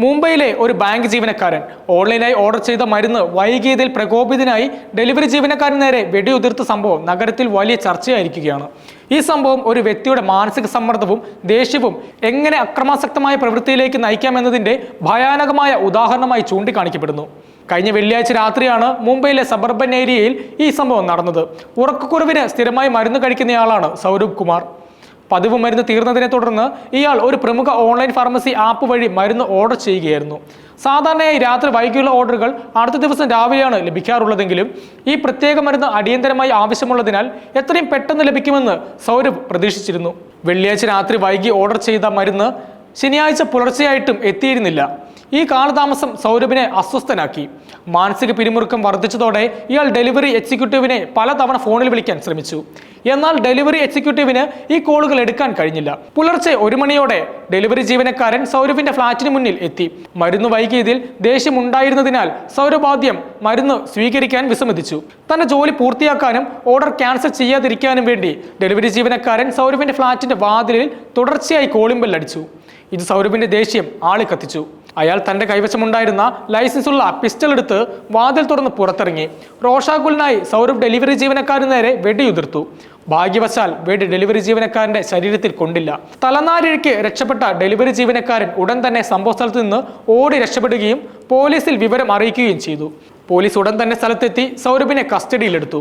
മുംബൈയിലെ ഒരു ബാങ്ക് ജീവനക്കാരൻ ഓൺലൈനായി ഓർഡർ ചെയ്ത മരുന്ന് വൈകിയതിൽ പ്രകോപിതനായി ഡെലിവറി ജീവനക്കാരന് നേരെ വെടിയുതിർത്ത സംഭവം നഗരത്തിൽ വലിയ ചർച്ചയായിരിക്കുകയാണ്. ഈ സംഭവം ഒരു വ്യക്തിയുടെ മാനസിക സമ്മർദ്ദവും ദേഷ്യവും എങ്ങനെ അക്രമാസക്തമായ പ്രവൃത്തിയിലേക്ക് നയിക്കാമെന്നതിന്റെ ഭയാനകമായ ഉദാഹരണമായി ചൂണ്ടിക്കാണിക്കപ്പെടുന്നു. കഴിഞ്ഞ വെള്ളിയാഴ്ച രാത്രിയാണ് മുംബൈയിലെ സബർബൻ ഏരിയയിൽ ഈ സംഭവം നടന്നത്. ഉറക്കക്കുറവിന് സ്ഥിരമായി മരുന്ന് കഴിക്കുന്നയാളാണ് സൗരഭ് കുമാർ. പതിവ് മരുന്ന് തീർന്നതിനെ തുടർന്ന് ഇയാൾ ഒരു പ്രമുഖ ഓൺലൈൻ ഫാർമസി ആപ്പ് വഴി മരുന്ന് ഓർഡർ ചെയ്യുകയായിരുന്നു. സാധാരണയായി രാത്രി വൈകിയുള്ള ഓർഡറുകൾ അടുത്ത ദിവസം രാവിലെയാണ് ലഭിക്കാറുള്ളതെങ്കിലും ഈ പ്രത്യേക മരുന്ന് അടിയന്തരമായി ആവശ്യമുള്ളതിനാൽ എത്രയും പെട്ടെന്ന് ലഭിക്കുമെന്ന് സൗരഭ് പ്രതീക്ഷിച്ചിരുന്നു. വെള്ളിയാഴ്ച രാത്രി വൈകി ഓർഡർ ചെയ്ത മരുന്ന് ശനിയാഴ്ച പുലർച്ചെയായിട്ടും എത്തിയിരുന്നില്ല. ഈ കാലതാമസം സൗരഭിനെ അസ്വസ്ഥനാക്കി. മാനസിക പിരിമുറുക്കം വർദ്ധിച്ചതോടെ ഇയാൾ ഡെലിവറി എക്സിക്യൂട്ടീവിനെ പലതവണ ഫോണിൽ വിളിക്കാൻ ശ്രമിച്ചു. എന്നാൽ ഡെലിവറി എക്സിക്യൂട്ടീവിന് ഈ കോളുകൾ എടുക്കാൻ കഴിഞ്ഞില്ല. പുലർച്ചെ 1 മണിയോടെ ഡെലിവറി ജീവനക്കാരൻ സൗരഭിന്റെ ഫ്ളാറ്റിന് മുന്നിൽ എത്തി. മരുന്ന് വൈകിയതിൽ ദേഷ്യമുണ്ടായിരുന്നതിനാൽ സൗരഭ് ആദ്യം മരുന്ന് സ്വീകരിക്കാൻ വിസമ്മതിച്ചു. തന്റെ ജോലി പൂർത്തിയാക്കാനും ഓർഡർ ക്യാൻസൽ ചെയ്യാതിരിക്കാനും വേണ്ടി ഡെലിവറി ജീവനക്കാരൻ സൗരഭിന്റെ ഫ്ളാറ്റിന്റെ വാതിലിൽ തുടർച്ചയായി കോളിംഗ് ബെൽ അടിച്ചു. ഇത് സൗരഭിന്റെ ദേഷ്യം ആളിക്കത്തിച്ചു. അയാൾ തന്റെ കൈവശമുണ്ടായിരുന്ന ലൈസൻസുള്ള പിസ്റ്റൾ എടുത്ത് വാതിൽ തുറന്ന് പുറത്തിറങ്ങി. രോഷാകുലനായി സൗരഭ് ഡെലിവറി ജീവനക്കാരന് നേരെ വെടിയുതിർത്തു. ഭാഗ്യവശാൽ വെടി ഡെലിവറി ജീവനക്കാരന്റെ ശരീരത്തിൽ കൊണ്ടില്ല. തലനാരിഴയ്ക്ക് രക്ഷപ്പെട്ട ഡെലിവറി ജീവനക്കാരൻ ഉടൻ തന്നെ സംഭവ സ്ഥലത്ത് നിന്ന് ഓടി രക്ഷപ്പെടുകയും പോലീസിൽ വിവരം അറിയിക്കുകയും ചെയ്തു. പോലീസ് ഉടൻ തന്നെ സ്ഥലത്തെത്തി സൗരഭിനെ കസ്റ്റഡിയിലെടുത്തു.